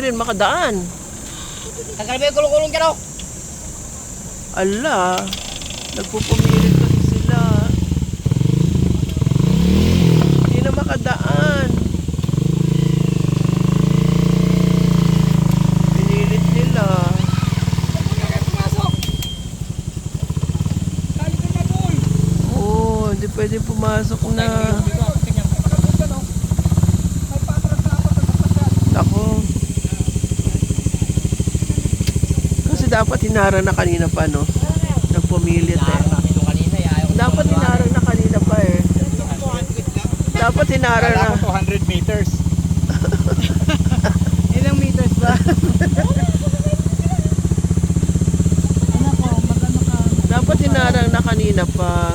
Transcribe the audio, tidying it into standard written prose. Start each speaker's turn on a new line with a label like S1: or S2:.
S1: rin makadaan.
S2: Tagal mo yung kulong-kulong dyan, oh.
S1: Ala, nagpupumilit kasi sila. Hindi na makadaan. Pinilit nila. Oo, hindi pwede pumasok na. Ako. Kasi dapat hinara na kanina pa, no? Nagpumilit eh. Dapat hinara na kanina pa eh. Dapat hinara na.
S3: Kala ko 200 meters.
S2: Ilang meters ba?
S1: Dapat hinara na kanina pa.